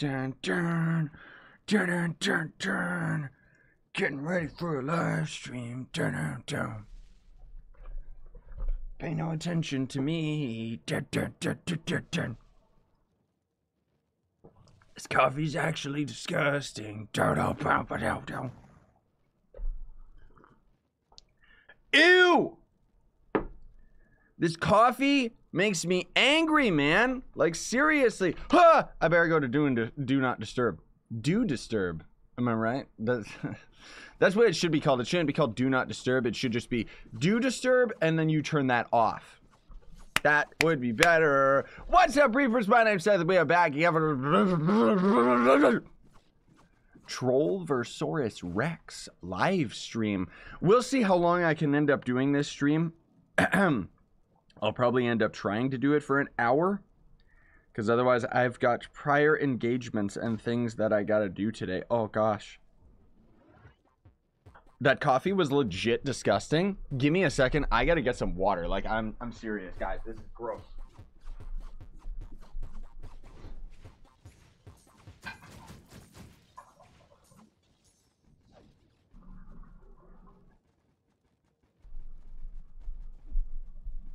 dun, dun, dun, dun, dun, dun. Getting ready for a live stream. Dun, dun, dun. Pay no attention to me. Dun, dun, dun, dun, dun, dun. This coffee's actually disgusting. Dun, dun, dun, dun, dun. Ew! This coffee makes me angry, man. Like, seriously. Huh! I better go to do not disturb. Do disturb. Am I right? That's what it should be called. It shouldn't be called do not disturb. It should just be do disturb, and then you turn that off. That would be better. What's up, Reapers? My name's Seth. We are back. You have a Trollversaurus Rex live stream. We'll see how long I can end up doing this stream. I'll probably end up trying to do it for an hour, because otherwise I've got prior engagements and things that I gotta do today. Oh gosh. That coffee was legit disgusting. Give me a second. I gotta get some water. Like, I'm serious, guys. This is gross.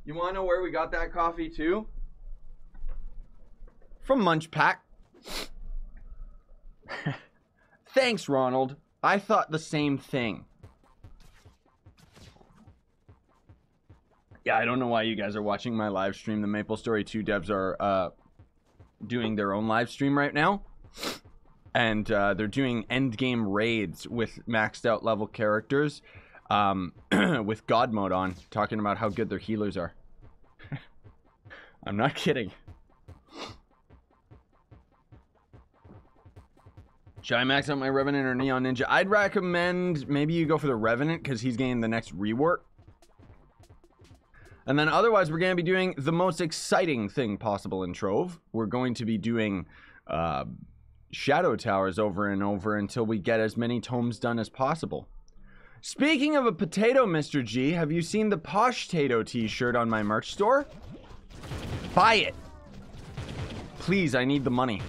You wanna know where we got that coffee too? From Munch Pack. Thanks, Ronald. I thought the same thing. Yeah, I don't know why you guys are watching my live stream. The Maplestory 2 devs are doing their own live stream right now. And they're doing endgame raids with maxed out level characters. With God mode on, talking about how good their healers are. I'm not kidding. Should I max out my Revenant or Neon Ninja? I'd recommend maybe you go for the Revenant, because he's getting the next rework. And then otherwise, we're going to be doing the most exciting thing possible in Trove. We're going to be doing Shadow Towers over and over until we get as many tomes done as possible. Speaking of a potato, Mr. G, have you seen the Posh-tato t-shirt on my merch store? Buy it. Please, I need the money.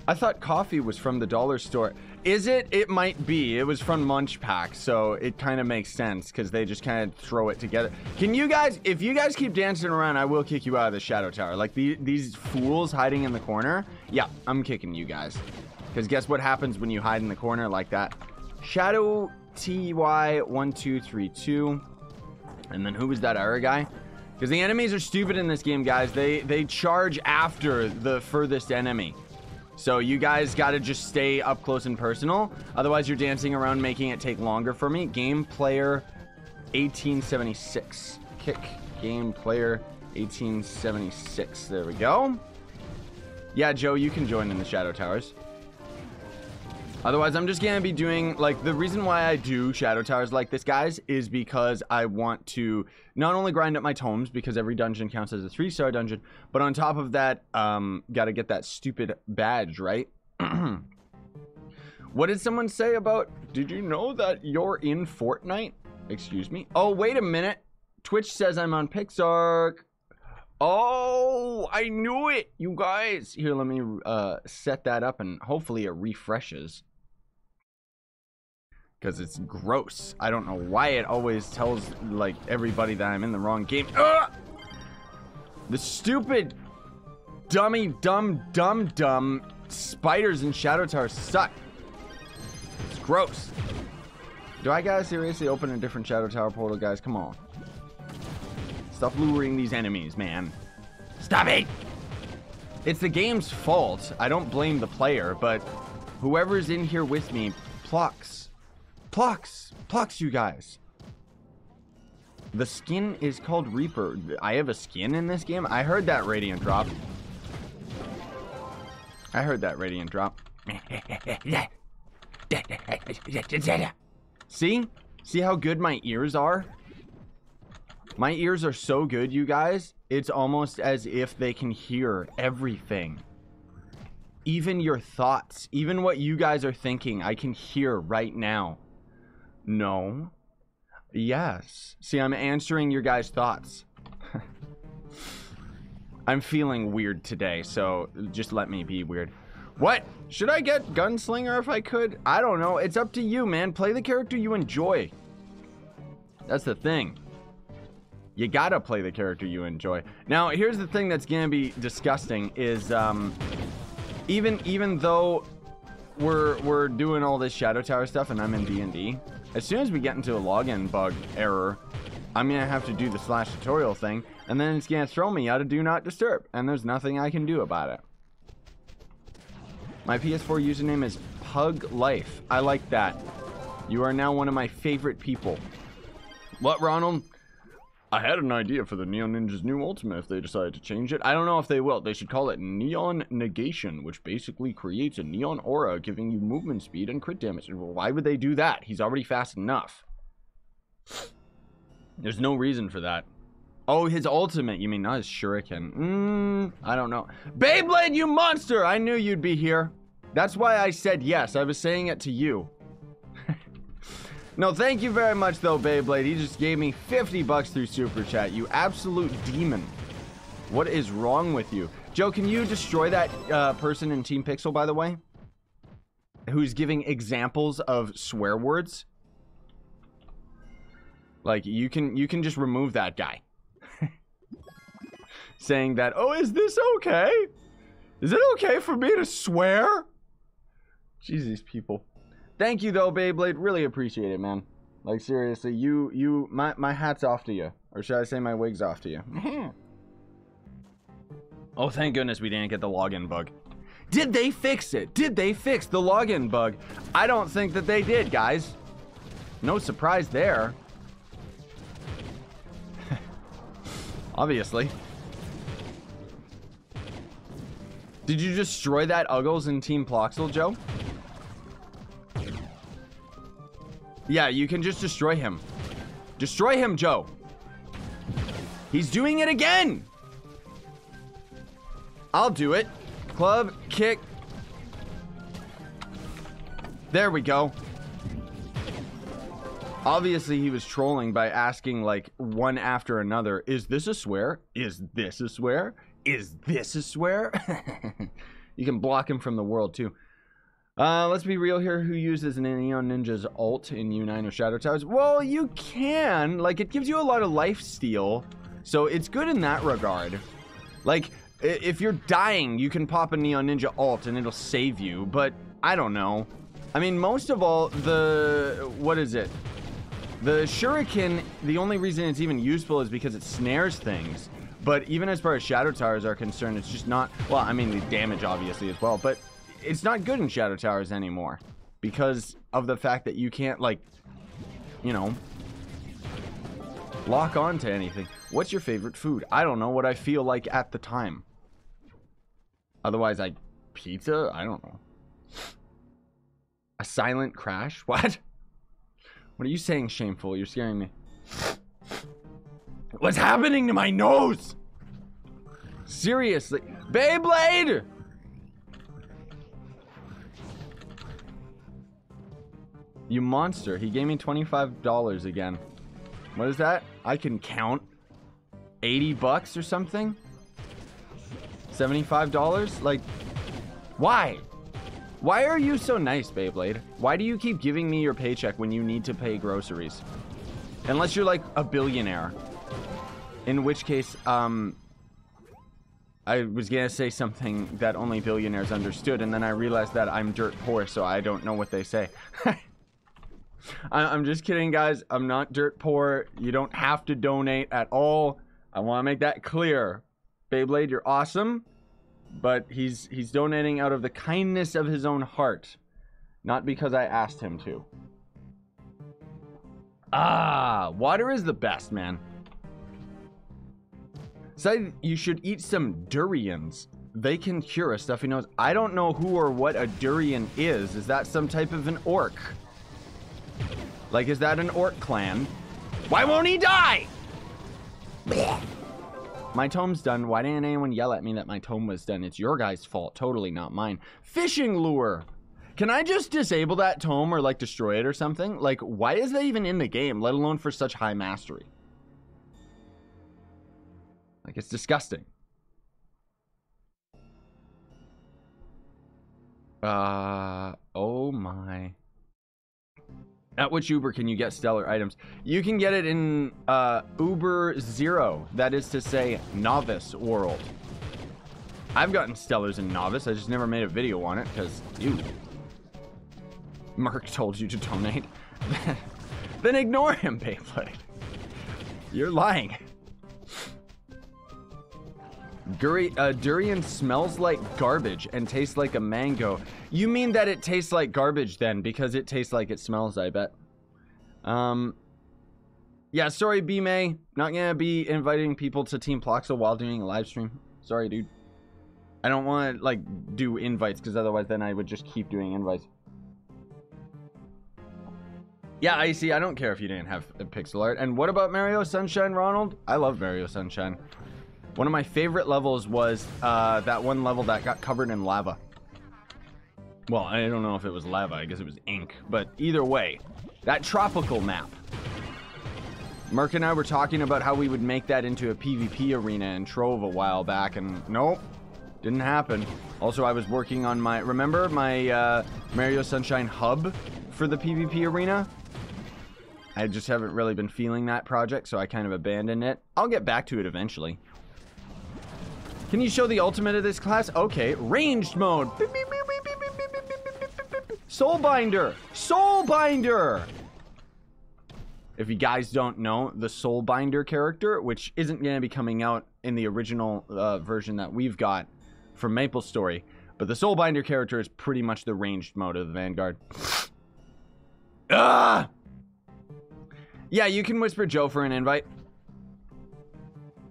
I thought coffee was from the dollar store. Is it? It might be. It was from Munch Pack, so it kind of makes sense because they just kind of throw it together. Can you guys, if you guys keep dancing around, I will kick you out of the Shadow Tower. Like these fools hiding in the corner. Yeah, I'm kicking you guys. Because guess what happens when you hide in the corner like that? Shadow TY1232. And then who was that other guy? Because the enemies are stupid in this game, guys. They charge after the furthest enemy. So you guys got to just stay up close and personal. Otherwise, you're dancing around, making it take longer for me. Game player 1876. Kick. Game player 1876. There we go. Yeah, Joe, you can join in the Shadow Towers. Otherwise, I'm just going to be doing, like, the reason why I do Shadow Towers like this, guys, is because I want to not only grind up my tomes, because every dungeon counts as a 3-star dungeon, but on top of that, got to get that stupid badge, right? What did someone say about, did you know that you're in Fortnite? Excuse me? Oh, wait a minute. Twitch says I'm on Pixark. Oh, I knew it, you guys. Here, let me set that up, and hopefully it refreshes. Because it's gross. I don't know why it always tells, like, everybody that I'm in the wrong game. Ugh! The stupid, dumb spiders in Shadow Tower suck. It's gross. Do I gotta seriously open a different Shadow Tower portal, guys? Come on. Stop luring these enemies, man. Stop it! It's the game's fault. I don't blame the player, but whoever's in here with me plucks, you guys. The skin is called Reaper. I have a skin in this game? I heard that Radiant drop. See? See how good my ears are? My ears are so good, you guys. It's almost as if they can hear everything. Even your thoughts. Even what you guys are thinking, I can hear right now. No. Yes. See, I'm answering your guys' thoughts. I'm feeling weird today, so just let me be weird. What? Should I get Gunslinger if I could? I don't know. It's up to you, man. Play the character you enjoy. That's the thing. You gotta play the character you enjoy. Now, here's the thing that's gonna be disgusting is, even though we're doing all this Shadow Tower stuff and I'm in D&D, as soon as we get into a login bug error, I'm gonna have to do the / tutorial thing, and then it's gonna throw me out of Do Not Disturb, and there's nothing I can do about it. My PS4 username is Pug Life. I like that. You are now one of my favorite people. What, Ronald? I had an idea for the Neon Ninja's new ultimate if they decide to change it. I don't know if they will. They should call it Neon Negation, which basically creates a neon aura giving you movement speed and crit damage. Why would they do that? He's already fast enough. There's no reason for that. Oh, his ultimate. You mean not his shuriken? I don't know. Beyblade, you monster! I knew you'd be here. That's why I said yes. I was saying it to you. No, thank you very much, though, Beyblade. He just gave me 50 bucks through Super Chat. You absolute demon. What is wrong with you? Joe, can you destroy that person in Team Pixel, by the way? Who's giving examples of swear words? Like, you can just remove that guy. Saying that, oh, is this okay? Is it okay for me to swear? Jeez, these people. Thank you, though, Beyblade. Really appreciate it, man. Like, seriously, my hat's off to you. Or should I say my wig's off to you? Oh, thank goodness we didn't get the login bug. Did they fix it? Did they fix the login bug? I don't think that they did, guys. No surprise there. Obviously. Did you destroy that Uggles in Team Ploxel, Joe? Yeah, you can just destroy him. Destroy him, Joe. He's doing it again. I'll do it. Club, kick. There we go. Obviously, he was trolling by asking, like, one after another, is this a swear? Is this a swear? Is this a swear? You can block him from the world, too. Let's be real here. Who uses an Neon Ninja's ult in U9 or Shadow Towers? Well, you can. Like, it gives you a lot of life steal. So it's good in that regard. Like, if you're dying, you can pop a Neon Ninja ult and it'll save you. But, I don't know. I mean, most of all, what is it? The Shuriken, the only reason it's even useful is because it snares things. But even as far as Shadow Towers are concerned, it's just not... Well, I mean, the damage, obviously, as well. But it's not good in Shadow Towers anymore. Because of the fact that you can't, like, you know, lock on to anything. What's your favorite food? I don't know what I feel like at the time. Otherwise, pizza? I don't know. A silent crash? What? What are you saying, Shameful? You're scaring me. What's happening to my nose? Seriously. Beyblade! You monster. He gave me $25 again. What is that? I can count 80 bucks or something? $75? Like, why? Why are you so nice, Beyblade? Why do you keep giving me your paycheck when you need to pay groceries? Unless you're like a billionaire. In which case, I was gonna say something that only billionaires understood, and then I realized that I'm dirt poor, so I don't know what they say. I'm just kidding, guys. I'm not dirt poor. You don't have to donate at all. I want to make that clear. Beyblade, you're awesome. But he's donating out of the kindness of his own heart. Not because I asked him to. Ah, water is the best, man. So you should eat some durians. They can cure a stuffy nose. I don't know who or what a durian is. Is that some type of an orc? Like, is that an orc clan? Why won't he die? Blech. My tome's done. Why didn't anyone yell at me that my tome was done? It's your guys' fault. Totally not mine. Fishing lure. Can I just disable that tome or, like, destroy it or something? Like, why is that even in the game, let alone for such high mastery? Like, it's disgusting. Oh my. At which Uber can you get stellar items? You can get it in Uber 0. That is to say, Novice World. I've gotten stellars in Novice. I just never made a video on it because, ew. Merc told you to donate. Then ignore him, Beyblade. You're lying. Durian smells like garbage and tastes like a mango. You mean that it tastes like garbage then, because it tastes like it smells, I bet. Yeah, sorry, B-May. Not gonna be inviting people to Team Ploxel while doing a live stream. Sorry, dude. I don't want to, like, do invites, because otherwise then I would just keep doing invites. Yeah, I see. I don't care if you didn't have a pixel art. And what about Mario Sunshine, Ronald? I love Mario Sunshine. One of my favorite levels was that one level that got covered in lava. Well, I don't know if it was lava. I guess it was ink. But either way, that tropical map. Merc and I were talking about how we would make that into a PvP arena in Trove a while back, and nope, didn't happen. Also, I was working on my, remember my Mario Sunshine hub for the PvP arena? I just haven't really been feeling that project, so I kind of abandoned it. I'll get back to it eventually. Can you show the ultimate of this class? Okay, ranged mode. Soulbinder. Soulbinder. If you guys don't know, the Soulbinder character, which isn't going to be coming out in the original version that we've got from Maplestory, but the Soulbinder character is pretty much the ranged mode of the Vanguard. Ah! Yeah, you can whisper Joe for an invite.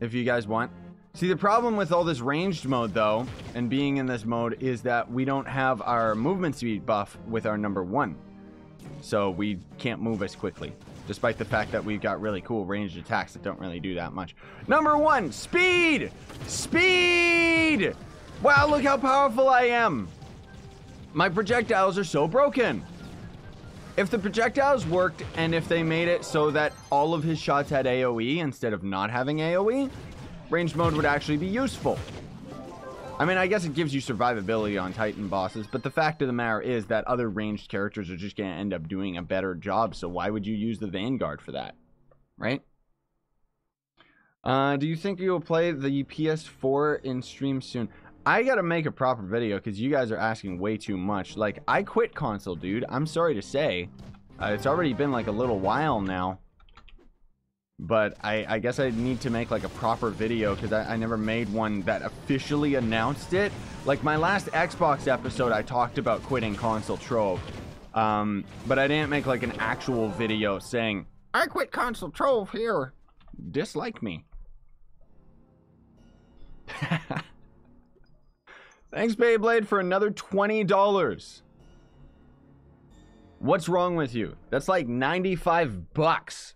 If you guys want. See, the problem with all this ranged mode, though, and being in this mode, is that we don't have our movement speed buff with our number 1. So we can't move as quickly, despite the fact that we've got really cool ranged attacks that don't really do that much. Number 1, speed! Speed! Wow, look how powerful I am! My projectiles are so broken. If the projectiles worked, and if they made it so that all of his shots had AoE instead of not having AoE, ranged mode would actually be useful. I mean, I guess it gives you survivability on Titan bosses, but the fact of the matter is that other ranged characters are just going to end up doing a better job, so why would you use the Vanguard for that? Right? Do you think you'll play the PS4 in stream soon? I gotta make a proper video, because you guys are asking way too much. Like, I quit console, dude. I'm sorry to say. It's already been like a little while now. But I guess I need to make like a proper video because I never made one that officially announced it. Like my last Xbox episode, I talked about quitting console Trove. But I didn't make like an actual video saying, I quit console Trove here. Dislike me. Thanks, Beyblade, for another $20. What's wrong with you? That's like 95 bucks.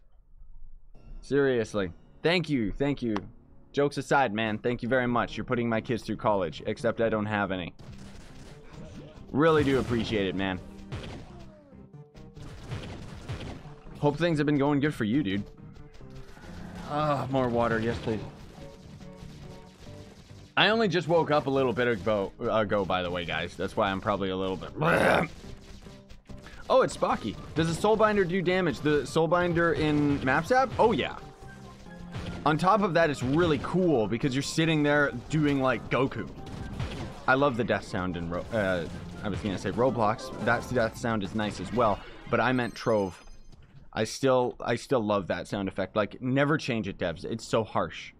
Seriously. Thank you. Thank you. Jokes aside, man. Thank you very much. You're putting my kids through college. Except I don't have any. Really do appreciate it, man. Hope things have been going good for you, dude. More water. Yes, please. I only just woke up a little bit ago, by the way, guys. That's why I'm probably a little bit... Oh, it's Spocky. Does the Soulbinder do damage? The Soulbinder in MapSap? Oh, yeah. On top of that, it's really cool because you're sitting there doing, like, Goku. I love the death sound in... I was going to say Roblox. That death sound is nice as well, but I meant Trove. I still love that sound effect. Like, never change it, devs. It's so harsh.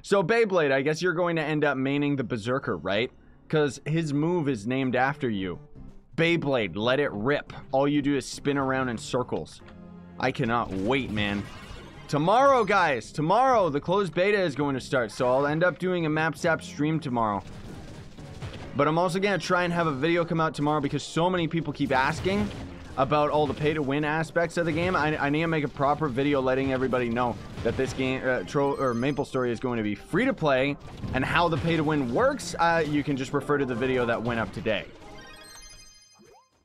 So, Beyblade, I guess you're going to end up maining the Berserker, right? Because his move is named after you. Beyblade, let it rip. All you do is spin around in circles. I cannot wait, man. Tomorrow, guys, tomorrow, the closed beta is going to start, so I'll end up doing a MapSap stream tomorrow. But I'm also going to try and have a video come out tomorrow because so many people keep asking about all the pay-to-win aspects of the game. I need to make a proper video letting everybody know that this game, Maplestory, is going to be free to play, and how the pay-to-win works, you can just refer to the video that went up today.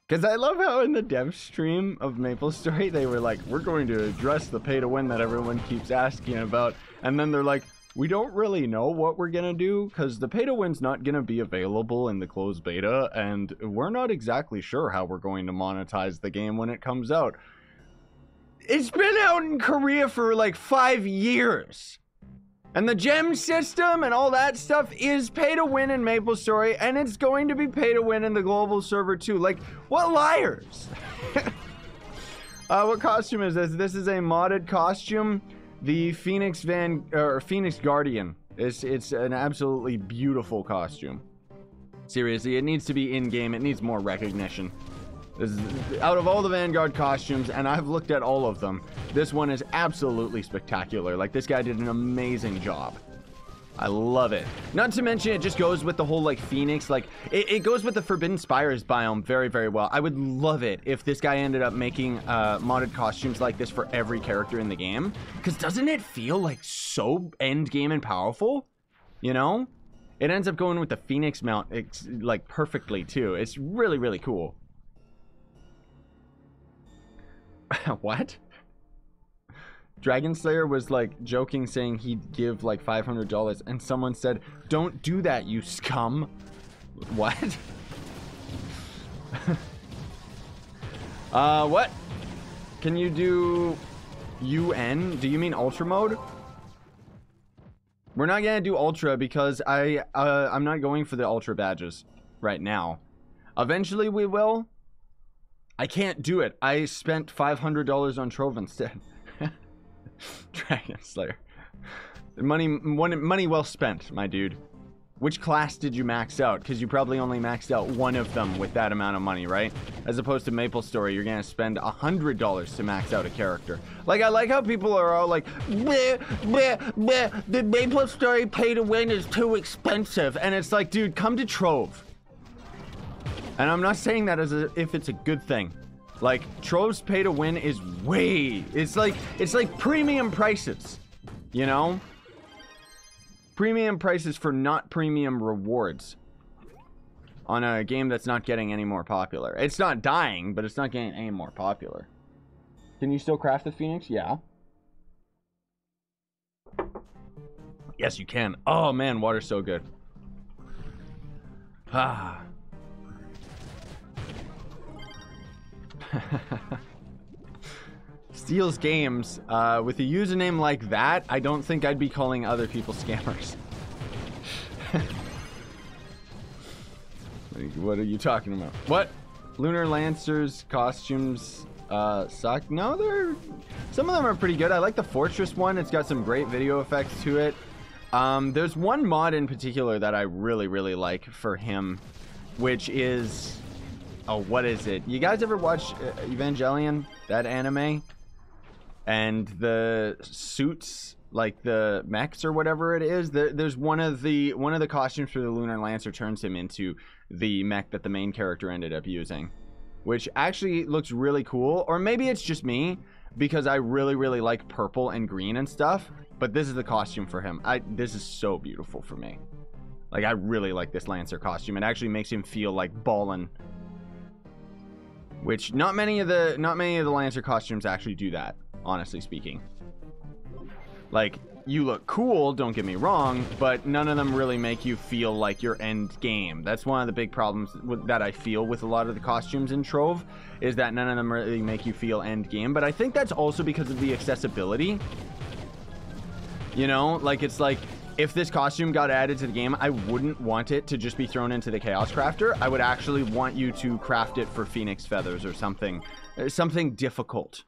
Because I love how in the dev stream of Maplestory, they were like, we're going to address the pay-to-win that everyone keeps asking about. And then they're like, we don't really know what we're gonna do, because the pay-to-win's not gonna be available in the closed beta, and we're not exactly sure how we're going to monetize the game when it comes out. It's been out in Korea for like 5 years. And the gem system and all that stuff is pay-to-win in Maplestory, and it's going to be pay-to-win in the global server too. Like, what liars? What costume is this? This is a modded costume. The Phoenix Guardian. It's an absolutely beautiful costume. Seriously, it needs to be in-game. It needs more recognition. This is, out of all the Vanguard costumes, and I've looked at all of them, this one is absolutely spectacular. Like, this guy did an amazing job. I love it. Not to mention, it just goes with the whole, like, Phoenix. Like, it goes with the Forbidden Spires biome very, very well. I would love it if this guy ended up making modded costumes like this for every character in the game. Because doesn't it feel, like, so endgame and powerful? You know? It ends up going with the Phoenix mount, like, perfectly, too. It's really, really cool. What? Dragon Slayer was like joking, saying he'd give like $500, and someone said, "Don't do that, you scum." What? What? Can you do UN? Do you mean Ultra mode? We're not gonna do Ultra because I'm not going for the Ultra badges right now. Eventually we will. I can't do it. I spent $500 on Trove instead. Dragon Slayer. Money well spent, my dude. Which class did you max out? Because you probably only maxed out one of them with that amount of money, right? As opposed to Maplestory, you're gonna spend $100 to max out a character. Like, I like how people are all like, bleh, bleh, bleh, the Maplestory pay to win is too expensive. And it's like, dude, come to Trove. And I'm not saying that as if it's a good thing. Like, Trove's pay to win is it's like premium prices, you know? Premium prices for not premium rewards on a game that's not getting any more popular. It's not dying, but it's not getting any more popular. Can you still craft the Phoenix? Yeah. Yes, you can. Oh man, water's so good. Ah. Steals games with a username like that. I don't think I'd be calling other people scammers. What are you talking about? What? Lunar Lancers costumes suck? No, some of them are pretty good. I like the Fortress one. It's got some great video effects to it. There's one mod in particular that I really, really like for him, which is... Oh, what is it? You guys ever watch Evangelion, that anime? And the suits, like the mechs or whatever it is, there's one of the costumes for the Lunar Lancer turns him into the mech that the main character ended up using, which actually looks really cool. Or maybe it's just me, because I really, really like purple and green and stuff. But this is the costume for him. This is so beautiful for me. Like, I really like this Lancer costume. It actually makes him feel like ballin'. Which not many of the Lancer costumes actually do that, honestly speaking. Like, you look cool, don't get me wrong, but none of them really make you feel like your end game. That's one of the big problems that I feel with a lot of the costumes in Trove, is that none of them really make you feel end game. But I think that's also because of the accessibility. You know, like, it's like, if this costume got added to the game, I wouldn't want it to just be thrown into the Chaos Crafter. I would actually want you to craft it for Phoenix Feathers or something difficult,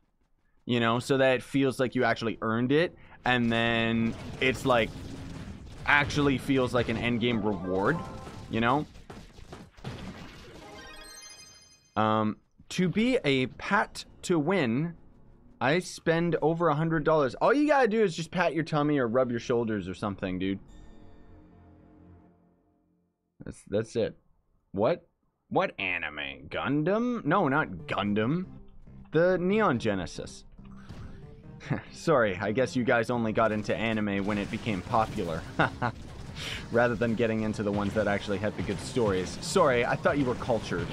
you know, so that it feels like you actually earned it, and then it's like actually feels like an endgame reward, you know. To be a pat to win, I spend over $100. All you gotta do is just pat your tummy or rub your shoulders or something, dude. That's it. What anime? Gundam? No, not Gundam. The Neon Genesis. Sorry, I guess you guys only got into anime when it became popular. Rather than getting into the ones that actually had the good stories. Sorry, I thought you were cultured.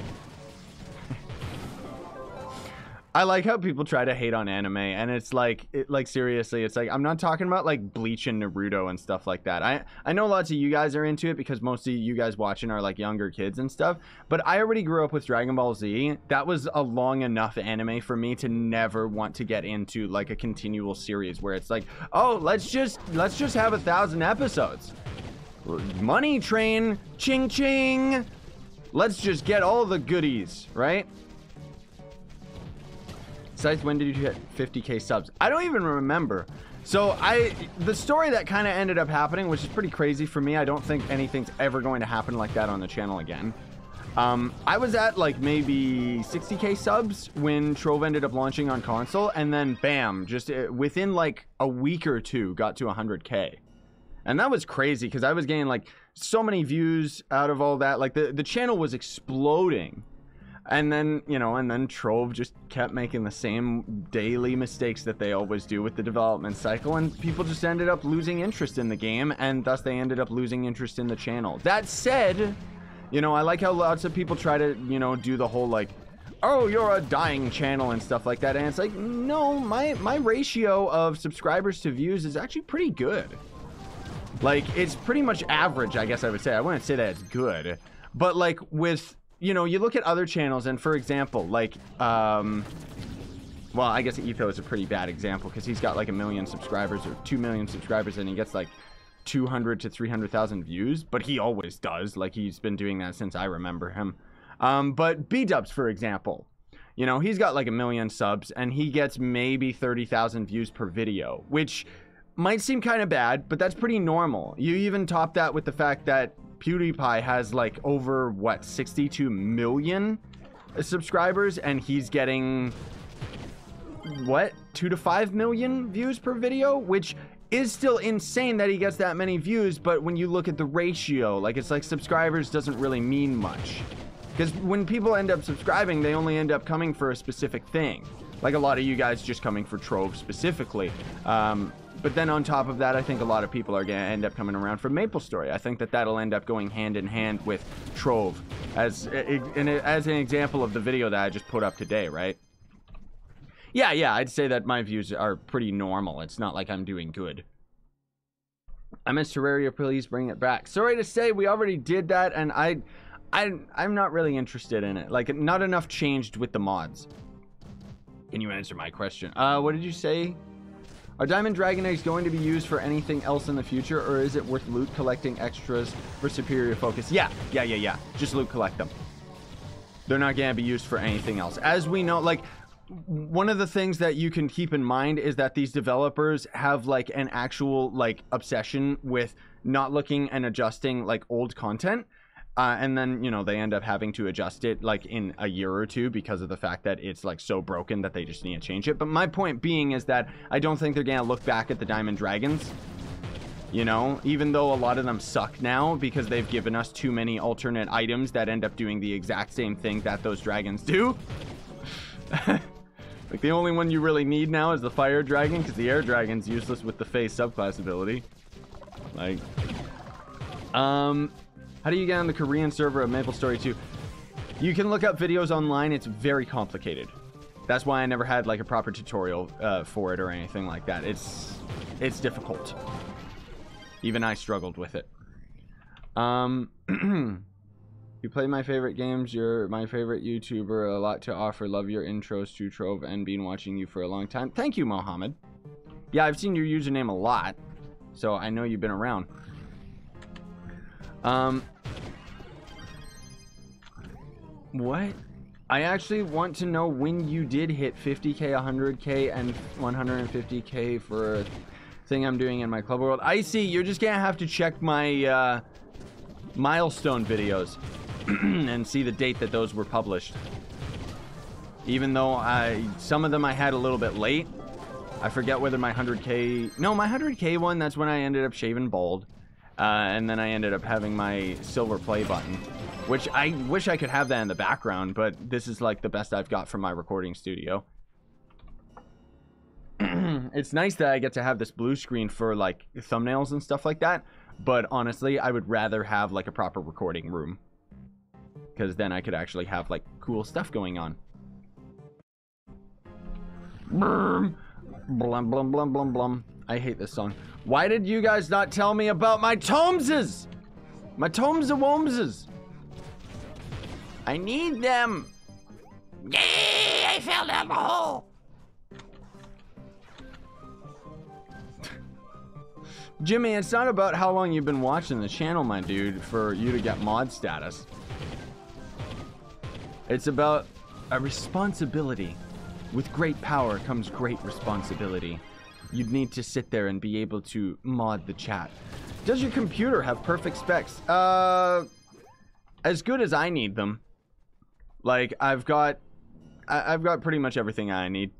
I like how people try to hate on anime, and it's like, seriously, it's like, I'm not talking about like Bleach and Naruto and stuff like that. I know lots of you guys are into it because most of you guys watching are like younger kids and stuff, but I already grew up with Dragon Ball Z. That was a long enough anime for me to never want to get into like a continual series where it's like, oh, let's just have 1,000 episodes. Money train, ching ching. Let's just get all the goodies, right? Scythe, when did you hit 50k subs? I don't even remember. So the story that kind of ended up happening, which is pretty crazy for me, I don't think anything's ever going to happen like that on the channel again. I was at like maybe 60k subs when Trove ended up launching on console, and then bam, just within like a week or two got to 100k. And that was crazy because I was getting like so many views out of all that. Like the channel was exploding. And then, you know, and then Trove just kept making the same daily mistakes that they always do with the development cycle, and people just ended up losing interest in the game, and thus they ended up losing interest in the channel. That said, you know, I like how lots of people try to, you know, do the whole like, oh, you're a dying channel and stuff like that, and it's like, no, my ratio of subscribers to views is actually pretty good. Like, it's pretty much average, I guess I would say. I wouldn't say that it's good, but like with, you know, you look at other channels, and for example, like, well, I guess Etho is a pretty bad example because he's got like 1 million subscribers or 2 million subscribers, and he gets like 200 to 300,000 views, but he always does. Like, he's been doing that since I remember him. But B-Dubs, for example, you know, he's got like 1 million subs, and he gets maybe 30,000 views per video, which might seem kind of bad, but that's pretty normal. You even top that with the fact that PewDiePie has like over, what, 62 million subscribers, and he's getting, what, 2 to 5 million views per video, which is still insane that he gets that many views. But when you look at the ratio, like, it's like subscribers doesn't really mean much, because when people end up subscribing, they only end up coming for a specific thing, like a lot of you guys just coming for Trove specifically. But then on top of that, I think a lot of people are going to end up coming around for Maplestory. I think that that'll end up going hand in hand with Trove as an example of the video that I just put up today, right? Yeah, I'd say that my views are pretty normal. It's not like I'm doing good. I miss Terraria, please bring it back. Sorry to say, we already did that, and I'm not really interested in it. Like, not enough changed with the mods. Can you answer my question? What did you say? Are Diamond Dragon Eggs going to be used for anything else in the future, or is it worth loot collecting extras for superior focus? Yeah. Just loot collect them. They're not going to be used for anything else. As we know, like, one of the things that you can keep in mind is that these developers have like an actual like obsession with not looking and adjusting like old content. And then, you know, they end up having to adjust it like in a year or two because of the fact that it's like so broken that they just need to change it. But my point being is that I don't think they're gonna look back at the Diamond Dragons, you know, even though a lot of them suck now because they've given us too many alternate items that end up doing the exact same thing that those dragons do. Like, the only one you really need now is the Fire Dragon, because the Air Dragon's useless with the Phase subclass ability. Like, how do you get on the Korean server of Maplestory 2? You can look up videos online. It's very complicated. That's why I never had like a proper tutorial for it or anything like that. It's difficult. Even I struggled with it. You play my favorite games. You're my favorite YouTuber. A lot to offer. Love your intros to Trove and been watching you for a long time. Thank you, Mohammed. Yeah, I've seen your username a lot, so I know you've been around. What? I actually want to know when you did hit 50k, 100k, and 150k for a thing I'm doing in my club world. I see. You're just gonna have to check my milestone videos and see the date that those were published. Even though some of them I had a little bit late. I forget whether my 100k... No, my 100k one, that's when I ended up shaving bald. And then I ended up having my silver play button, which I wish I could have that in the background, but this is like the best I've got from my recording studio. It's nice that I get to have this blue screen for like thumbnails and stuff like that, but honestly, I would rather have like a proper recording room, because then I could actually have like cool stuff going on. Blum, blum, blum, blum, blum. I hate this song. Why did you guys not tell me about my Tomeses? My Tomes-a-Womeses. I need them. Yay, I fell down the hole. Jimmy, it's not about how long you've been watching the channel, my dude, for you to get mod status. It's about a responsibility. With great power comes great responsibility. You'd need to sit there and be able to mod the chat. Does your computer have perfect specs? As good as I need them. Like, I've got pretty much everything I need.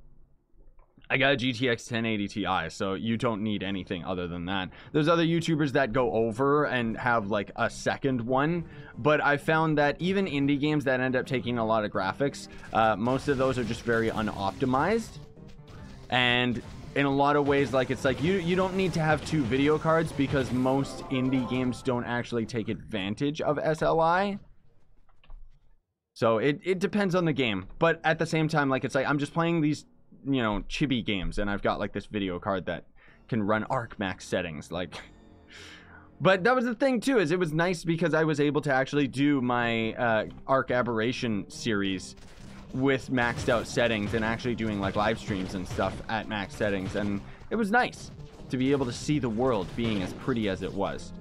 I got a GTX 1080 Ti, so you don't need anything other than that. There's other YouTubers that go over and have like a second one, but I found that even indie games that end up taking a lot of graphics, most of those are just very unoptimized. And in a lot of ways, like, it's like you don't need to have 2 video cards because most indie games don't actually take advantage of SLI. So it depends on the game, but at the same time, like, it's like I'm just playing these, you know, chibi games, and I've got like this video card that can run arc max settings, like. But that was the thing too, is it was nice because I was able to actually do my Arc Aberration series with maxed out settings and actually doing like live streams and stuff at max settings, and it was nice to be able to see the world being as pretty as it was.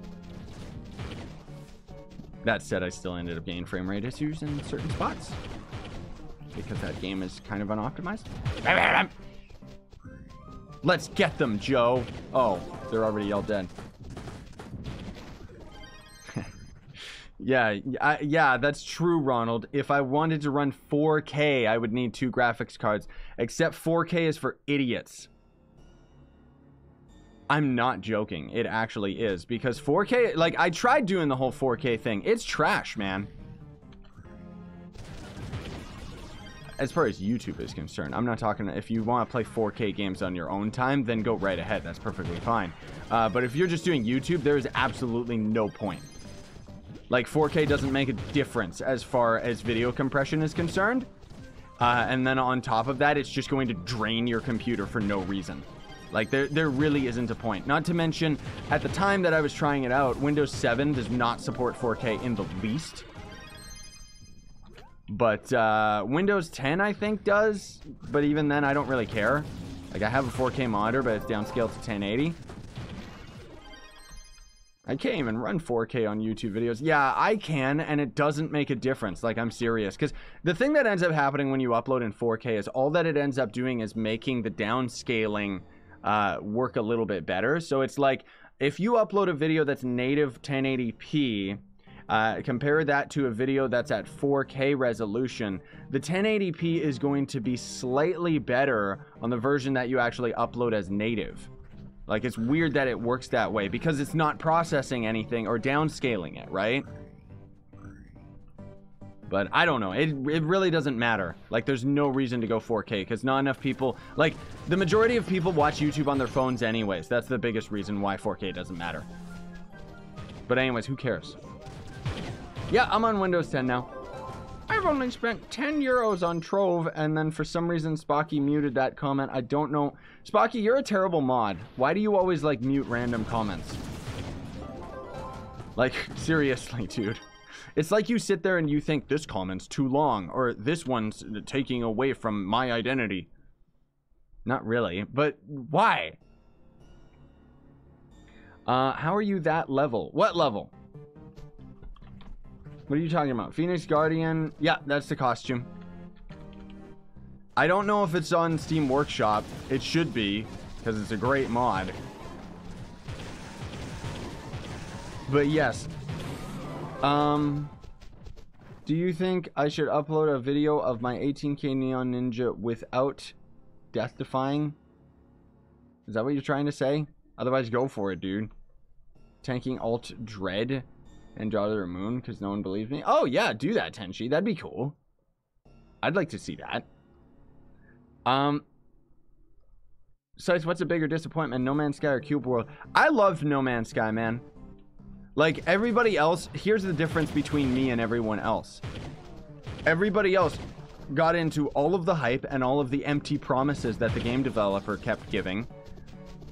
That said, I still ended up getting frame rate issues in certain spots because that game is kind of unoptimized. Let's get them, Joe. Oh, they're already all dead. Yeah, that's true, Ronald. If I wanted to run 4K, I would need 2 graphics cards. Except 4K is for idiots. I'm not joking. It actually is. Because 4K, like, I tried doing the whole 4K thing. It's trash, man. As far as YouTube is concerned, I'm not talking, if you want to play 4K games on your own time, then go right ahead. That's perfectly fine. But if you're just doing YouTube, there is absolutely no point. Like, 4K doesn't make a difference as far as video compression is concerned. And then on top of that, it's just going to drain your computer for no reason. Like, there really isn't a point. Not to mention, at the time that I was trying it out, Windows 7 does not support 4K in the least. But Windows 10, I think, does. But even then, I don't really care. Like, I have a 4K monitor, but it's downscaled to 1080. I can't even run 4K on YouTube videos. Yeah, I can, and it doesn't make a difference. Like, I'm serious. Because the thing that ends up happening when you upload in 4K is all that it ends up doing is making the downscaling work a little bit better. So it's like, if you upload a video that's native 1080p, compare that to a video that's at 4K resolution, the 1080p is going to be slightly better on the version that you actually upload as native. Like, it's weird that it works that way because it's not processing anything or downscaling it, right? But I don't know. It really doesn't matter. Like, there's no reason to go 4K because not enough people... Like, the majority of people watch YouTube on their phones anyways. That's the biggest reason why 4K doesn't matter. But anyways, who cares? Yeah, I'm on Windows 10 now. I've only spent 10 euros on Trove, and then for some reason Spocky muted that comment. I don't know. Spocky, you're a terrible mod. Why do you always, like, mute random comments? Like, seriously, dude. It's like you sit there and you think this comment's too long, or this one's taking away from my identity. Not really, but why? How are you that level? What level? What are you talking about? Phoenix Guardian? Yeah, that's the costume. I don't know if it's on Steam Workshop. It should be, because it's a great mod. But yes. Do you think I should upload a video of my 18K Neon Ninja without death defying? Is that what you're trying to say? Otherwise, go for it, dude. Tanking Alt Dread and draw to the moon because no one believes me. Oh yeah, do that, Tenchi. That'd be cool. I'd like to see that. Besides, what's a bigger disappointment, No Man's Sky or Cube World? I loved No Man's Sky, man. Like, everybody else, here's the difference between me and everyone else. Everybody else got into all of the hype and all of the empty promises that the game developer kept giving,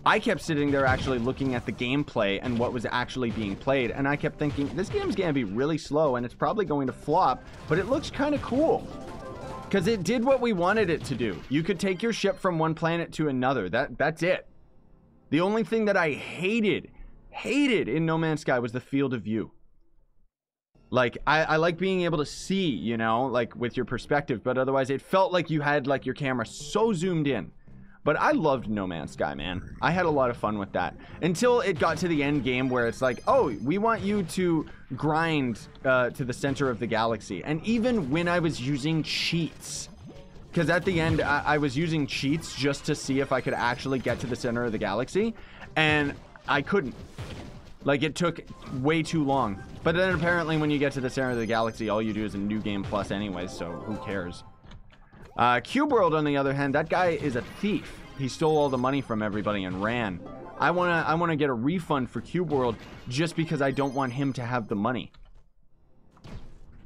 I kept sitting there actually looking at the gameplay and what was actually being played, and I kept thinking, this game's gonna be really slow and it's probably going to flop, but it looks kind of cool. Because it did what we wanted it to do. You could take your ship from one planet to another. That's it. The only thing that I hated in No Man's Sky was the field of view. Like, I like being able to see, you know, like with your perspective, but otherwise it felt like you had like your camera so zoomed in. But I loved No Man's Sky, man. I had a lot of fun with that. Until it got to the end game where it's like, oh, we want you to grind to the center of the galaxy. And even when I was using cheats, because at the end, I was using cheats just to see if I could actually get to the center of the galaxy. And I couldn't. Like, it took way too long. But then apparently when you get to the center of the galaxy, all you do is a new game plus anyways, so who cares? Cube World, on the other hand, that guy is a thief. He stole all the money from everybody and ran. I wanna get a refund for Cube World just because I don't want him to have the money.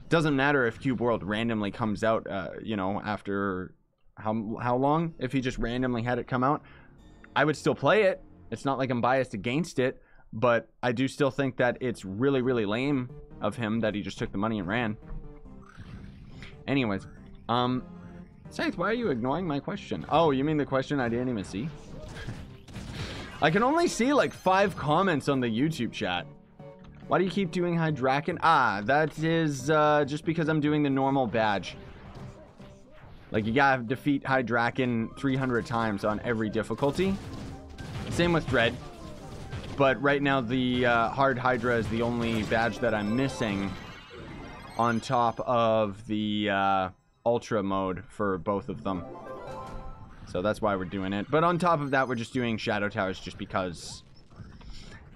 Doesn't matter if Cube World randomly comes out, you know, after how long? If he just randomly had it come out, I would still play it. It's not like I'm biased against it, but I do still think that it's really, really lame of him that he just took the money and ran. Anyways, Scythe, why are you ignoring my question? Oh, you mean the question I didn't even see? I can only see like 5 comments on the YouTube chat. Why do you keep doing Hydraken? Ah, that is just because I'm doing the normal badge. Like, you gotta defeat Hydraken 300 times on every difficulty. Same with Dread. But right now the Hard Hydra is the only badge that I'm missing on top of the Ultra mode for both of them. So that's why we're doing it. But on top of that, we're just doing Shadow Towers just because.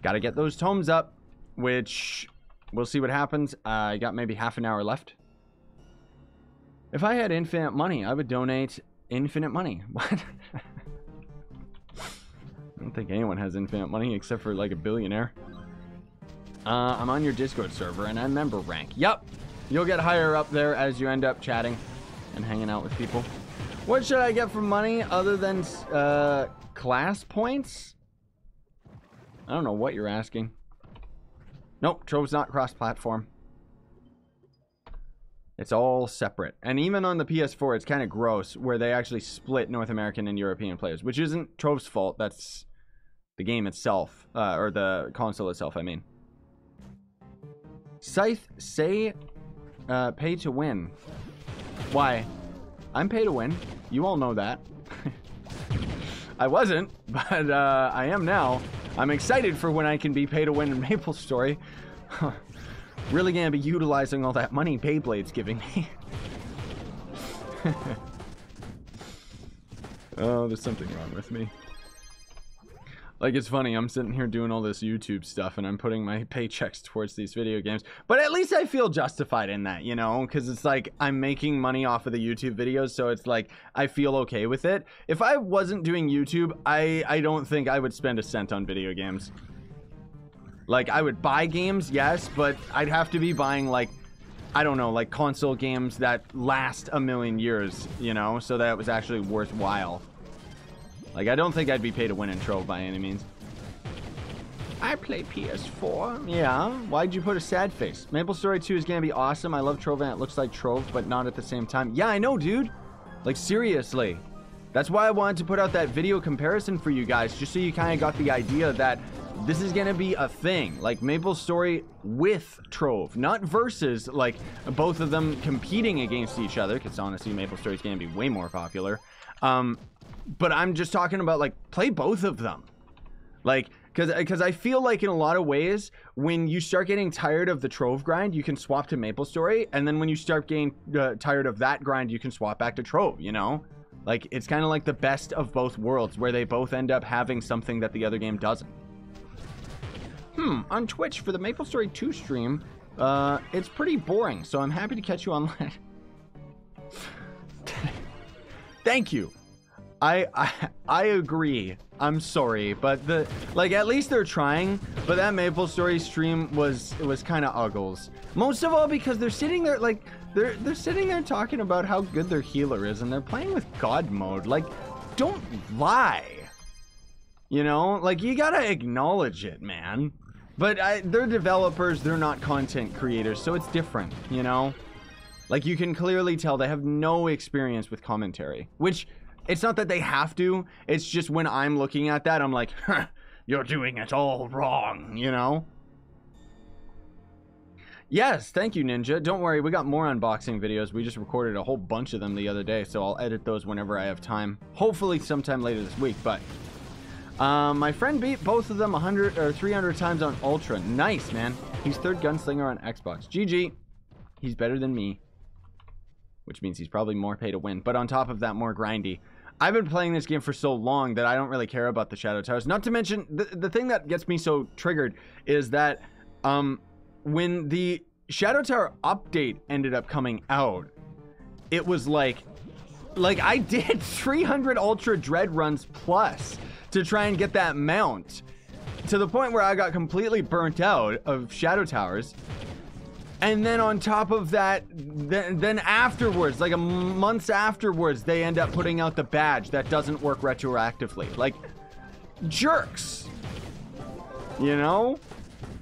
Gotta get those tomes up, which we'll see what happens. I got maybe half an hour left. If I had infinite money, I would donate infinite money. What? I don't think anyone has infinite money except for like a billionaire. I'm on your Discord server and I'm member rank. Yup. You'll get higher up there as you end up chatting and hanging out with people. What should I get for money other than class points? I don't know what you're asking. Nope, Trove's not cross-platform. It's all separate. And even on the PS4, it's kind of gross where they actually split North American and European players, which isn't Trove's fault. That's the game itself, or the console itself, I mean. Scythe, say pay to win. Why? I'm pay to win. You all know that. I wasn't, but I am now. I'm excited for when I can be pay to win in Maplestory. Really gonna be utilizing all that money Beyblade's giving me. Oh, there's something wrong with me. Like, it's funny, I'm sitting here doing all this YouTube stuff and I'm putting my paychecks towards these video games. But at least I feel justified in that, you know? Because it's like, I'm making money off of the YouTube videos, so it's like, I feel okay with it. If I wasn't doing YouTube, I don't think I would spend a cent on video games. Like, I would buy games, yes, but I'd have to be buying, like, I don't know, like console games that last a million years, you know? So that it was actually worthwhile. Like, I don't think I'd be paid to win in Trove by any means. I play PS4. Yeah. Why'd you put a sad face? Maplestory 2 is gonna be awesome. I love Trove and it looks like Trove, but not at the same time. Yeah, I know, dude. Like, seriously. That's why I wanted to put out that video comparison for you guys, just so you kind of got the idea that this is gonna be a thing. Like, Maplestory with Trove. Not versus, like, both of them competing against each other, because honestly, Maplestory is gonna be way more popular. But I'm just talking about, like, play both of them. Like, because I feel like in a lot of ways, when you start getting tired of the Trove grind, you can swap to Maplestory. And then when you start getting tired of that grind, you can swap back to Trove, you know? Like, it's kind of like the best of both worlds, where they both end up having something that the other game doesn't. On Twitch for the Maplestory 2 stream, it's pretty boring, so I'm happy to catch you online. Thank you. I agree. I'm sorry, but at least they're trying. But that Maplestory stream was kind of uggles. Most of all because they're sitting there like they're sitting there talking about how good their healer is, and they're playing with God mode. Like, don't lie. You know, like, you gotta acknowledge it, man. But they're developers, they're not content creators, so it's different, you know? Like, you can clearly tell they have no experience with commentary. Which, it's not that they have to, it's just when I'm looking at that, I'm like, huh, you're doing it all wrong, you know? Yes, thank you, Ninja. Don't worry, we got more unboxing videos. We just recorded a whole bunch of them the other day, so I'll edit those whenever I have time. Hopefully sometime later this week, but... my friend beat both of them 100 or 300 times on Ultra. Nice, man. He's third gunslinger on Xbox. GG. He's better than me. Which means he's probably more pay to win. But on top of that, more grindy. I've been playing this game for so long that I don't really care about the Shadow Towers. Not to mention, the thing that gets me so triggered is that when the Shadow Tower update ended up coming out, it was like I did 300 Ultra Dread runs plus to try and get that mount, to the point where I got completely burnt out of Shadow Towers. And then on top of that, then afterwards, like months afterwards, they end up putting out the badge that doesn't work retroactively. Like, jerks. You know?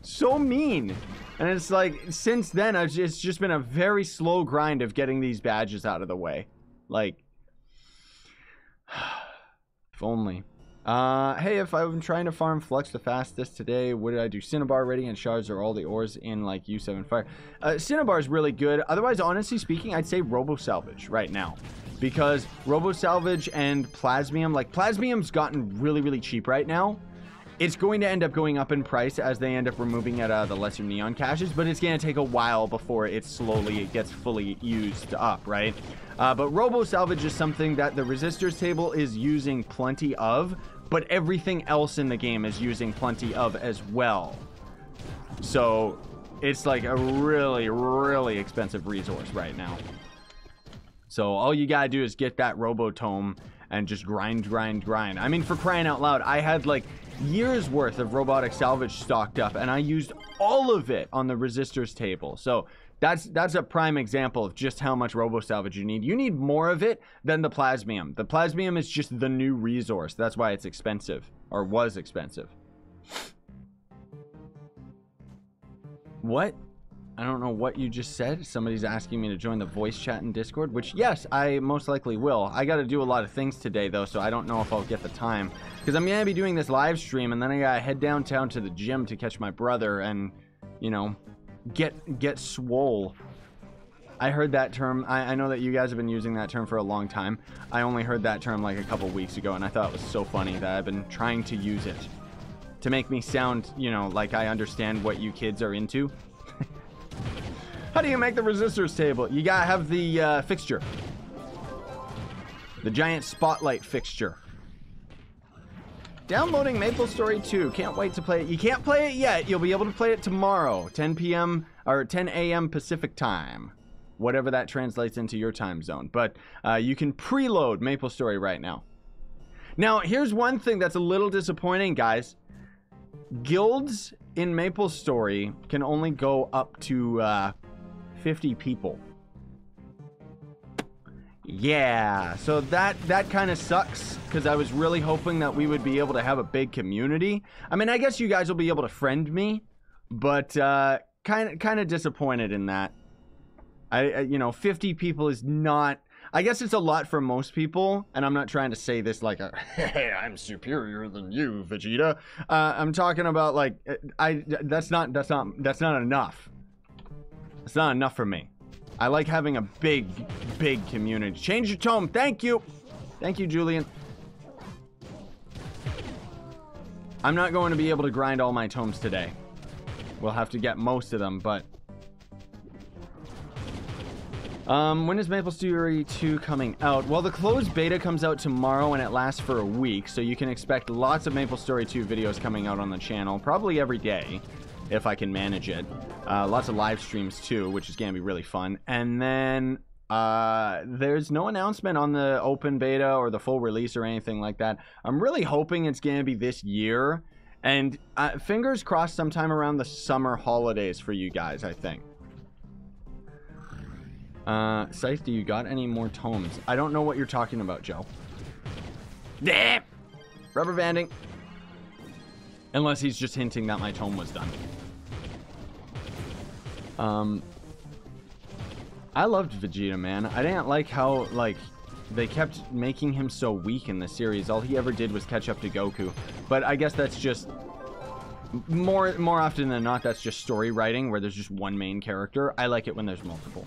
So mean. And it's like, since then, it's just been a very slow grind of getting these badges out of the way. Like, if only. Hey, if I'm trying to farm Flux the fastest today, would I do Cinnabar ready and shards or all the ores in like U7 fire? Cinnabar is really good. Otherwise, honestly speaking, I'd say Robo Salvage right now. Because Robo Salvage and Plasmium, like Plasmium's gotten really, really cheap right now. It's going to end up going up in price as they end up removing it the lesser neon caches, but it's going to take a while before it gets fully used up, right? But Robo Salvage is something that the Resistors table is using plenty of, but everything else in the game is using plenty of as well. So it's like a really, really expensive resource right now. So all you gotta do is get that Robotome and just grind. I mean, for crying out loud, I had like years worth of robotic salvage stocked up, and I used all of it on the Resistors table. So that's a prime example of just how much Robo Salvage you need. You need more of it than the Plasmium. The Plasmium is just the new resource. That's why it's expensive, or was expensive. What? I don't know what you just said. Somebody's asking me to join the voice chat in Discord, which, yes, I most likely will. I got to do a lot of things today, though, so I don't know if I'll get the time. Because I'm going to be doing this live stream, and then I got to head downtown to the gym to catch my brother and, you know, get swole. I heard that term. I know that you guys have been using that term for a long time. I only heard that term like a couple weeks ago, and I thought it was so funny that I've been trying to use it to make me sound, you know, like I understand what you kids are into. How do you make the Resistors table? You gotta have the fixture. The giant spotlight fixture. Downloading Maplestory 2. Can't wait to play it. You can't play it yet. You'll be able to play it tomorrow, 10 p.m. or 10 a.m. Pacific time. Whatever that translates into your time zone. But you can preload Maplestory right now. Now, here's one thing that's a little disappointing, guys. Guilds in Maplestory can only go up to 50 people. Yeah, so that kind of sucks, because I was really hoping that we would be able to have a big community. I mean, I guess you guys will be able to friend me, but kind of disappointed in that. You know, 50 people is not... I guess it's a lot for most people, and I'm not trying to say this like a, hey, I'm superior than you, Vegeta. I'm talking about like, that's not enough. It's not enough for me. I like having a big community. Change your tone. Thank you. Thank you, Julian. I'm not going to be able to grind all my tomes today. We'll have to get most of them, but... when is Maplestory 2 coming out? Well, the closed beta comes out tomorrow, and it lasts for a week, so you can expect lots of Maplestory 2 videos coming out on the channel, probably every day, if I can manage it. Lots of live streams, too, which is going to be really fun. And then There's no announcement on the open beta or the full release or anything like that. I'm really hoping it's going to be this year. And fingers crossed sometime around the summer holidays for you guys, I think. Scythe, do you got any more tomes? I don't know what you're talking about, Joe. Rubber banding. Unless he's just hinting that my tome was done. I loved Vegeta, man. I didn't like how, like, they kept making him so weak in the series. All he ever did was catch up to Goku. But I guess that's just... More often than not, that's just story writing, where there's just one main character. I like it when there's multiple.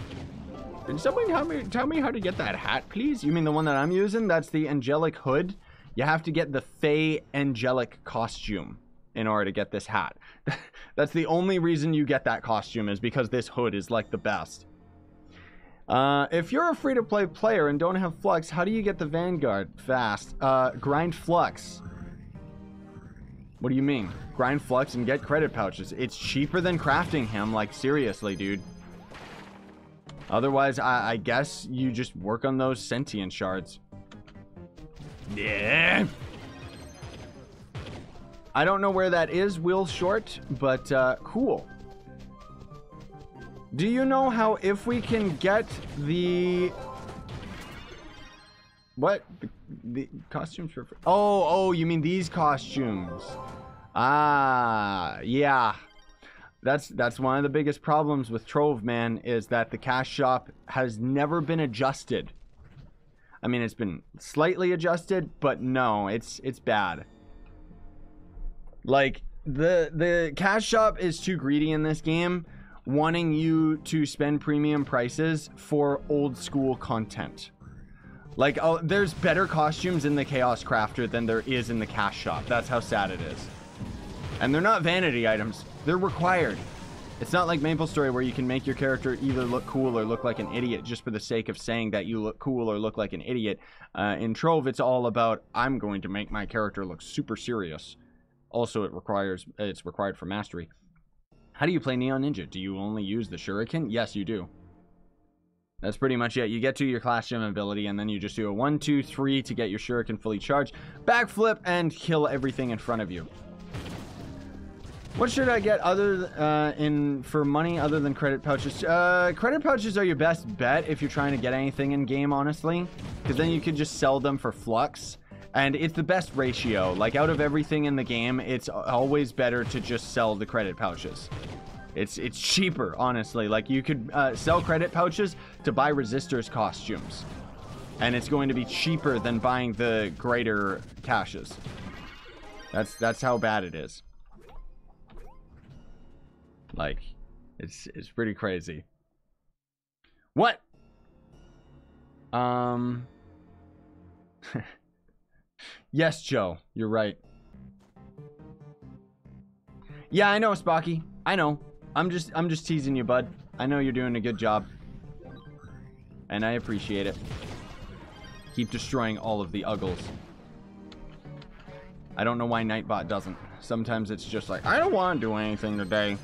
Can someone tell me how to get that hat, please? You mean the one that I'm using? That's the angelic hood. You have to get the Fey angelic costume in order to get this hat. That's the only reason you get that costume, is because this hood is like the best. If you're a free-to-play player and don't have Flux, how do you get the Vanguard fast? Grind Flux. What do you mean? Grind Flux and get credit pouches. It's cheaper than crafting him, like, seriously, dude. Otherwise, I guess you just work on those sentient shards. Yeah. I don't know where that is, Will Short, but cool. Do you know how, if we can get the... What? The costumes for... Oh, you mean these costumes. Ah, yeah. That's one of the biggest problems with Trove, man, is that the cash shop has never been adjusted. I mean, it's been slightly adjusted, but no, it's bad. Like, the cash shop is too greedy in this game, wanting you to spend premium prices for old school content. Like, oh, there's better costumes in the Chaos Crafter than there is in the cash shop. That's how sad it is. And they're not vanity items. They're required. It's not like Maplestory where you can make your character either look cool or look like an idiot just for the sake of saying that you look cool or look like an idiot. In Trove, it's all about, I'm going to make my character look super serious. Also, it's required for mastery. How do you play Neon Ninja? Do you only use the Shuriken? Yes, you do. That's pretty much it. You get to your class gem ability, and then you just do a 1, 2, 3 to get your Shuriken fully charged. Backflip and kill everything in front of you. What should I get for money other than credit pouches? Credit pouches are your best bet if you're trying to get anything in game, honestly, because then you could just sell them for Flux. And it's the best ratio. Like, out of everything in the game, it's always better to just sell the credit pouches. It's cheaper, honestly. Like, you could sell credit pouches to buy resistors costumes. And it's going to be cheaper than buying the greater caches. That's how bad it is. Like, it's pretty crazy. What? Yes, Joe, you're right. Yeah, I know, Spocky. I know. I'm just teasing you, bud. I know you're doing a good job. And I appreciate it. Keep destroying all of the Uggles. I don't know why Nightbot doesn't. Sometimes it's just like, I don't want to do anything today.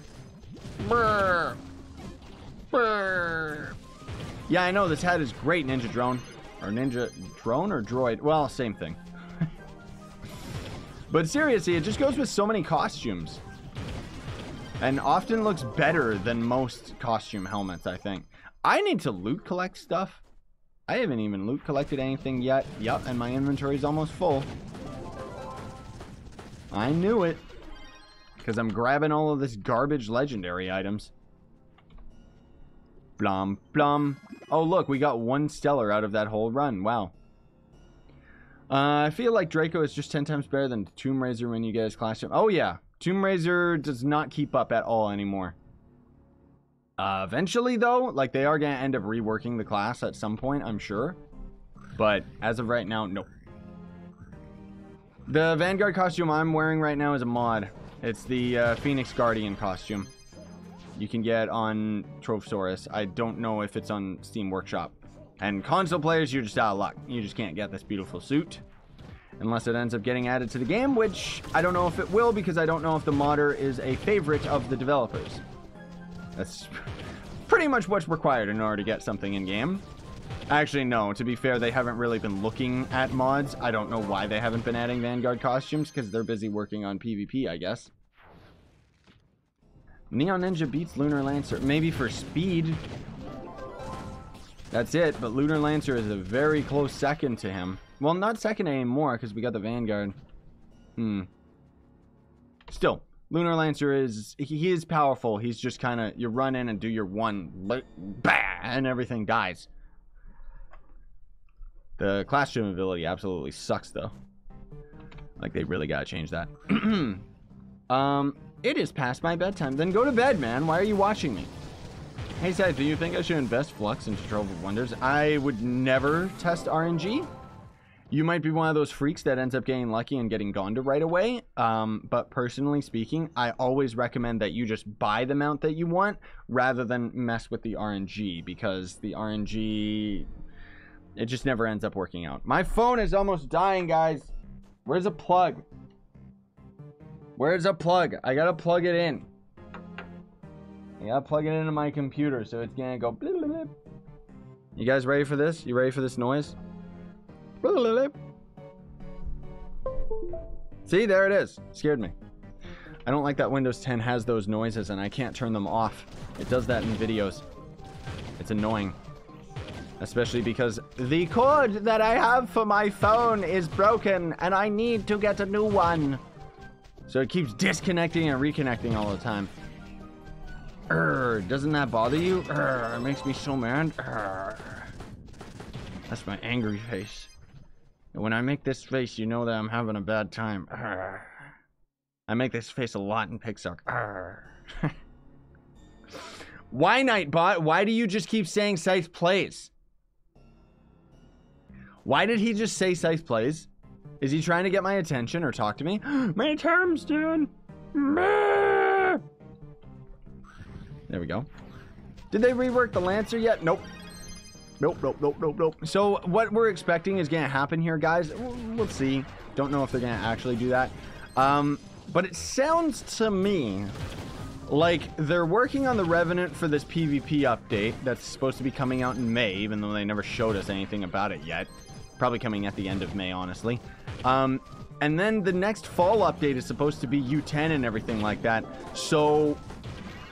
Brr. Brr. Yeah, I know, this hat is great, Ninja Drone. Or Ninja Drone or Droid? Well, same thing. But seriously, it just goes with so many costumes. And often looks better than most costume helmets, I think. I need to loot collect stuff. I haven't even loot collected anything yet. Yup, and my inventory is almost full. I knew it. Because I'm grabbing all of this garbage legendary items. Blum, blum. Oh, look, we got 1 stellar out of that whole run. Wow. I feel like Draco is just 10 times better than Tomb Raider when you get his class gem. Oh, yeah. Tomb Raider does not keep up at all anymore. Eventually, though, like, they are going to end up reworking the class at some point, I'm sure. But as of right now, no. The Vanguard costume I'm wearing right now is a mod. It's the Phoenix Guardian costume. You can get on Trovesaurus. I don't know if it's on Steam Workshop. And console players, you're just out of luck. You just can't get this beautiful suit. Unless it ends up getting added to the game, which I don't know if it will, because I don't know if the modder is a favorite of the developers. That's pretty much what's required in order to get something in game. Actually, no. To be fair, they haven't really been looking at mods. I don't know why they haven't been adding Vanguard costumes, because they're busy working on PvP, I guess. Neon Ninja beats Lunar Lancer. Maybe for speed. That's it, but Lunar Lancer is a very close second to him. Well, not second anymore, because we got the Vanguard. Still, Lunar Lancer is... He is powerful. He's just kind of... You run in and do your one... Bah! And everything dies. The class gym ability absolutely sucks, though. Like, they really gotta change that. It is past my bedtime. Then go to bed, man. Why are you watching me? Hey, Seth, do you think I should invest Flux into Trove of Wonders? I would never test RNG. You might be one of those freaks that ends up getting lucky and getting Gonda right away. But personally speaking, I always recommend that you just buy the mount that you want rather than mess with the RNG, because the RNG... It just never ends up working out. My phone is almost dying, guys. Where's a plug? Where's a plug? I gotta plug it in. I gotta plug it into my computer, so it's gonna go blip, blip, blip. You guys ready for this? You ready for this noise? Blip, blip, blip. See, there it is. Scared me. I don't like that Windows 10 has those noises and I can't turn them off. It does that in videos. It's annoying. Especially because the cord that I have for my phone is broken and I need to get a new one. So it keeps disconnecting and reconnecting all the time. Doesn't that bother you? It makes me so mad. That's my angry face. And when I make this face, you know that I'm having a bad time. I make this face a lot in Pixar. Why, Nightbot? Why do you just keep saying Scythe plays? Why did he just say Scythe plays? Is he trying to get my attention or talk to me? My term's done. There we go. Did they rework the Lancer yet? Nope. Nope. So what we're expecting is going to happen here, guys. We'll see. Don't know if they're going to actually do that. But it sounds to me like they're working on the Revenant for this PvP update that's supposed to be coming out in May, even though they never showed us anything about it yet. Probably coming at the end of May, honestly. And then the next fall update is supposed to be U10 and everything like that. So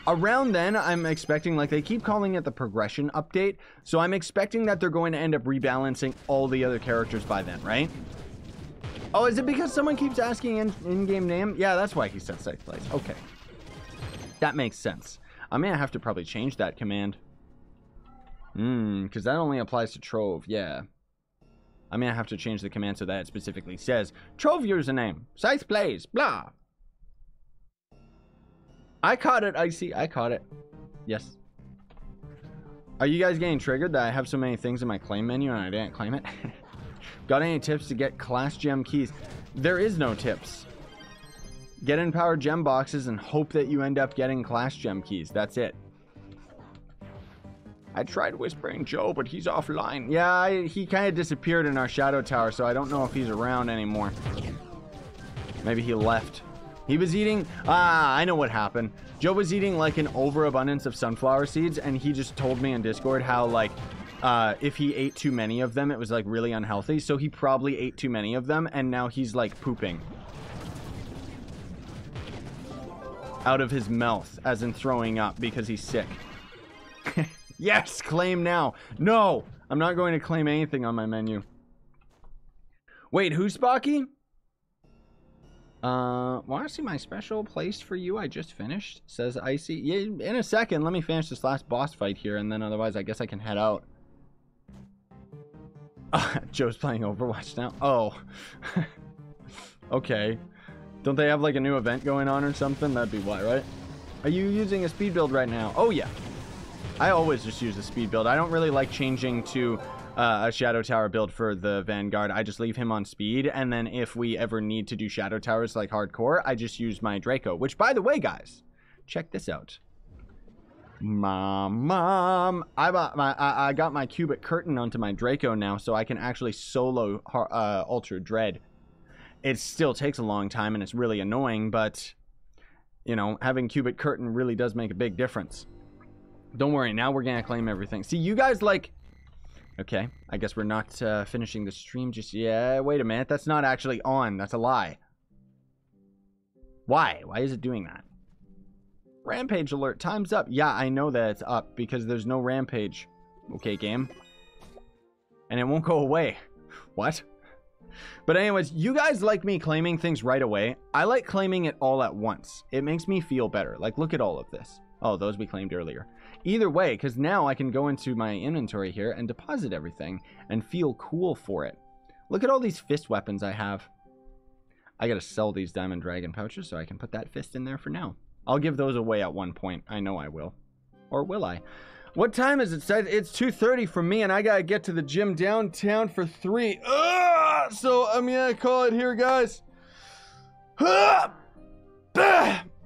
around then, I'm expecting, like, they keep calling it the progression update. So I'm expecting that they're going to end up rebalancing all the other characters by then, right? Oh, is it because someone keeps asking in-game name? Yeah, that's why he said Scythe Plays. Okay. That makes sense. I'm going to have to probably change that command. Because that only applies to Trove, yeah. I'm going to have to change the command so that it specifically says, Trove username, Scythe Plays, blah. I caught it, Icy. I caught it. Yes. Are you guys getting triggered that I have so many things in my claim menu and I didn't claim it? Got any tips to get class gem keys? There is no tips. Get empowered gem boxes and hope that you end up getting class gem keys. That's it. I tried whispering Joe, but he's offline. Yeah, he kind of disappeared in our Shadow Tower, so I don't know if he's around anymore. Maybe he left. He was eating... I know what happened. Joe was eating, like, an overabundance of sunflower seeds, and he just told me in Discord how, like, if he ate too many of them, it was, like, really unhealthy. So he probably ate too many of them, and now he's, like, pooping out of his mouth, as in throwing up, because he's sick. Yes, claim now. No, I'm not going to claim anything on my menu. Wait, who's Spocky? Want to see my special placed for you? I just finished, says Icy. Yeah, in a second. Let me finish this last boss fight here, and then otherwise I guess I can head out. Joe's playing Overwatch now. Oh. Okay. Don't they have like a new event going on or something? That'd be why, right? Are you using a speed build right now? Oh, yeah. I always just use a speed build. I don't really like changing to a Shadow Tower build for the Vanguard. I just leave him on speed, and then if we ever need to do Shadow Towers like hardcore, I just use my Draco. Which, by the way, guys, check this out. Mom, I got my cubic curtain onto my Draco now, so I can actually solo Ultra Dread. It still takes a long time, and it's really annoying, but, you know, having cubic curtain really does make a big difference. Don't worry, now we're gonna claim everything. See, you guys, like, Okay, I guess we're not finishing the stream just yet. Wait a minute, that's not actually on. That's a lie. Why? Why is it doing that? Rampage alert, time's up. Yeah, I know that it's up because there's no rampage. Okay, game. And it won't go away. What? But anyways, you guys like me claiming things right away. I like claiming it all at once. It makes me feel better. Like, look at all of this. Oh, those we claimed earlier. Either way, because now I can go into my inventory here and deposit everything and feel cool for it. Look at all these fist weapons I have. I gotta sell these diamond dragon pouches so I can put that fist in there for now. I'll give those away at one point. I know I will. Or will I? What time is it? It's 2:30 for me, and I gotta get to the gym downtown for 3. So I'm gonna call it here, guys.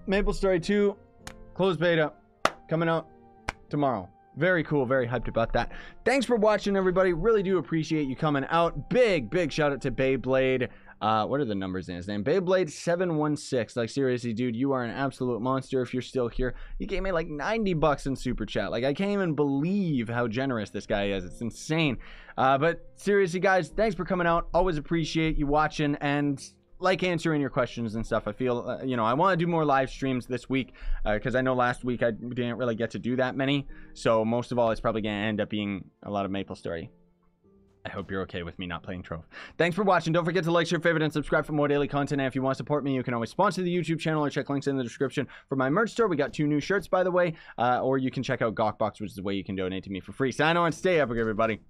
Maplestory 2, closed beta, coming out tomorrow. Very cool, very hyped about that. Thanks for watching, everybody. Really do appreciate you coming out. Big shout out to Beyblade. What are the numbers in his name? Beyblade 716. Like, seriously, dude, you are an absolute monster if you're still here. You gave me like 90 bucks in super chat. Like, I can't even believe how generous this guy is. It's insane. But seriously, guys, thanks for coming out. Always appreciate you watching and like answering your questions and stuff. I feel, you know, I want to do more live streams this week because I know last week I didn't really get to do that many. So most of all, it's probably going to end up being a lot of Maplestory. I hope you're okay with me not playing Trove. Thanks for watching. Don't forget to like, share, favorite, and subscribe for more daily content. And if you want to support me, you can always sponsor the YouTube channel or check links in the description for my merch store. We got 2 new shirts, by the way. Or you can check out Gawkbox, which is the way you can donate to me for free. Sign on, stay epic, everybody.